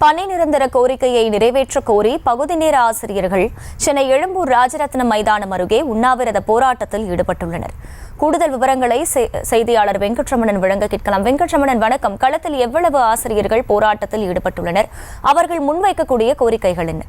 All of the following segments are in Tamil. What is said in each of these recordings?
பணி நிரந்தர கோரிக்கையை நிறைவேற்ற கோரி பகுதி நேர ஆசிரியர்கள் சென்னை எழும்பூர் ராஜரத்னம் மைதானம் அருகே உண்ணாவிரத போராட்டத்தில் ஈடுபட்டுள்ளனர். கூடுதல் விவரங்களை செய்தியாளர் வெங்கட்ரமணன் வழங்க கேட்கலாம். வெங்கட்ரமணன், வணக்கம். களத்தில் எவ்வளவு ஆசிரியர்கள் போராட்டத்தில் ஈடுபட்டுள்ளனர்? அவர்கள் முன்வைக்கக்கூடிய கோரிக்கைகள் என்ன?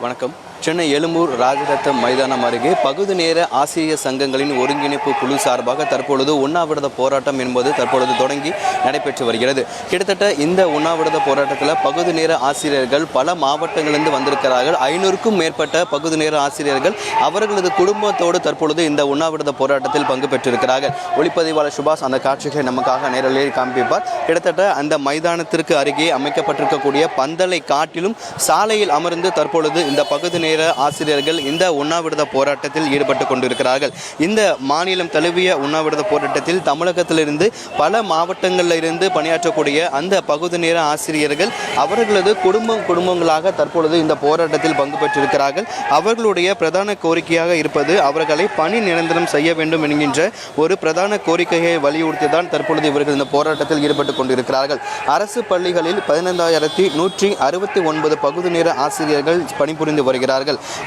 வணக்கம். சென்னை எழும்பூர் ராஜரத்னம் மைதானம் அருகே பகுதி நேர ஆசிரியர் சங்கங்களின் ஒருங்கிணைப்பு குழு சார்பாக தற்பொழுது உண்ணாவிரத போராட்டம் என்பது தற்பொழுது தொடங்கி நடைபெற்று வருகிறது. கிட்டத்தட்ட இந்த உண்ணாவிரத போராட்டத்தில் பகுதி நேர ஆசிரியர்கள் பல மாவட்டங்களிலிருந்து வந்திருக்கிறார்கள். 500க்கும் மேற்பட்ட பகுதி நேர ஆசிரியர்கள் அவர்களது குடும்பத்தோடு தற்பொழுது இந்த உண்ணாவிரத போராட்டத்தில் பங்கு பெற்றிருக்கிறார்கள். ஒளிப்பதிவாளர் சுபாஷ் அந்த காட்சிகளை நமக்காக நேரலையில் காண்பிப்பார். கிட்டத்தட்ட அந்த மைதானத்திற்கு அருகே அமைக்கப்பட்டிருக்கக்கூடிய பந்தலை காட்டிலும் சாலையில் அமர்ந்து தற்பொழுது இந்த பகுதி நேர ஆசிரியர்கள் இந்த உண்ணாவிரத போராட்டத்தில் ஈடுபட்டு கொண்டிருக்கிறார்கள். இந்த மாநிலம் தழுவிய உண்ணாவிரத போராட்டத்தில் தமிழகத்திலிருந்து பல மாவட்டங்களில் இருந்து பணியாற்றக்கூடிய அந்த பகுதி நேர ஆசிரியர்கள் அவர்களது குடும்பங்களாக தற்பொழுது இந்த போராட்டத்தில் பங்கு பெற்றிருக்கிறார்கள். அவர்களுடைய பிரதான கோரிக்கையாக இருப்பது அவர்களை பணி நிரந்தரம் செய்ய வேண்டும் என்கின்ற ஒரு பிரதான கோரிக்கையை வலியுறுத்தி தான் தற்பொழுது இவர்கள் இந்த போராட்டத்தில் ஈடுபட்டு கொண்டிருக்கிறார்கள். அரசு பள்ளிகளில் 15,169 பகுதி நேர ஆசிரியர்கள் பணிபுரிந்து வருகிறார்கள்.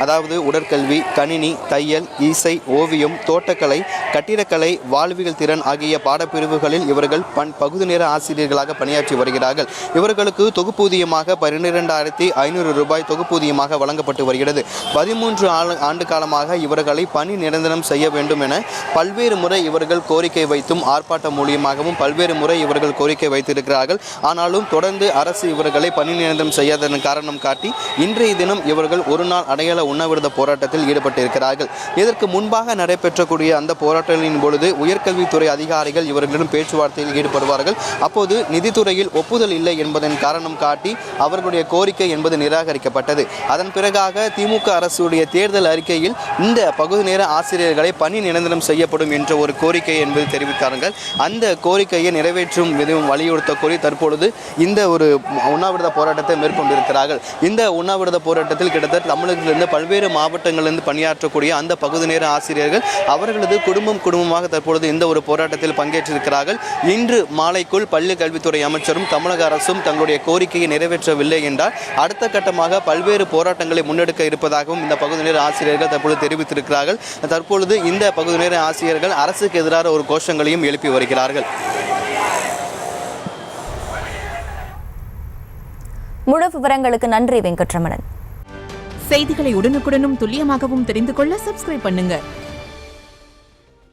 அதாவது உடற்கல்வி, கணினி, தையல், இசை, ஓவியம், தோட்டக்கலை, கட்டிடக்கலை, வாழ்வியல் திறன் ஆகிய பாடப்பிரிவுகளில் இவர்கள் பகுதி நேர ஆசிரியர்களாக பணியாற்றி வருகிறார்கள். இவர்களுக்கு தொகுப்பூதியமாக 12,500 ரூபாய் தொகுப்பூதியமாக வழங்கப்பட்டு வருகிறது. 13 ஆண்டு காலமாக இவர்களை பணி நிரந்தரம் செய்ய வேண்டும் என பல்வேறு முறை இவர்கள் கோரிக்கை வைத்தும் ஆர்ப்பாட்டம் மூலியமாகவும் பல்வேறு முறை இவர்கள் கோரிக்கை வைத்திருக்கிறார்கள். ஆனாலும் தொடர்ந்து அரசு இவர்களை பணி நிரந்தரம் செய்யாததன் காரணம் காட்டி இன்றைய தினம் இவர்கள் ஒரு நாள் அடையாள உண்ணாவிரத போராட்டத்தில் ஈடுபட்டிருக்கிறார்கள். இதற்கு முன்பாக நடைபெற்றக்கூடிய அந்த போராட்டங்களின் பொழுது உயர்கல்வித்துறை அதிகாரிகள் இவர்களிடம் பேச்சுவார்த்தையில் ஈடுபடுவார்கள். அப்போது நிதித்துறையில் ஒப்புதல் இல்லை என்பதன் காரணம் காட்டி அவர்களுடைய கோரிக்கை என்பது நிராகரிக்கப்பட்டது. அதன் பிறகாக திமுக அரசுடைய தேர்தல் அறிக்கையில் இந்த பகுதி நேர ஆசிரியர்களை பணி நிரந்தரம் செய்யப்படும் என்ற ஒரு கோரிக்கை என்பது தெரிவித்தார்கள். அந்த கோரிக்கையை நிறைவேற்றும் விதம் வலியுறுத்த கோரி தற்பொழுது இந்த ஒரு உண்ணாவிரத போராட்டத்தை மேற்கொண்டிருக்கிறார்கள். இந்த உண்ணாவிரத போராட்டத்தில் கிட்டத்தட்ட தமிழகத்திலிருந்து பல்வேறு மாவட்டங்களிலிருந்து பணியாற்றக்கூடிய அந்த பகுதி நேர ஆசிரியர்கள் அவர்களது குடும்பமாக தற்பொழுது இந்த ஒரு போராட்டத்தில் பங்கேற்றிருக்கிறார்கள். இன்று மாலைக்குள் பள்ளி கல்வித்துறை அமைச்சரும் தமிழக அரசும் தங்களுடைய கோரிக்கையை நிறைவேற்றவில்லை என்றால் அடுத்த கட்டமாக பல்வேறு போராட்டங்களை முன்னெடுக்க இருப்பதாகவும் இந்த பகுதி நேர ஆசிரியர்கள் தற்பொழுது தெரிவித்திருக்கிறார்கள். தற்பொழுது இந்த பகுதி நேர ஆசிரியர்கள் அரசுக்கு எதிரான ஒரு கோஷங்களையும் எழுப்பி வருகிறார்கள். முழு விவரங்களுக்கு நன்றி வெங்கட்ரமணன். செய்திகளை உடனுக்குடனும் துல்லியமாகவும் தெரிந்து கொள்ள சப்ஸ்கிரைப் பண்ணுங்க.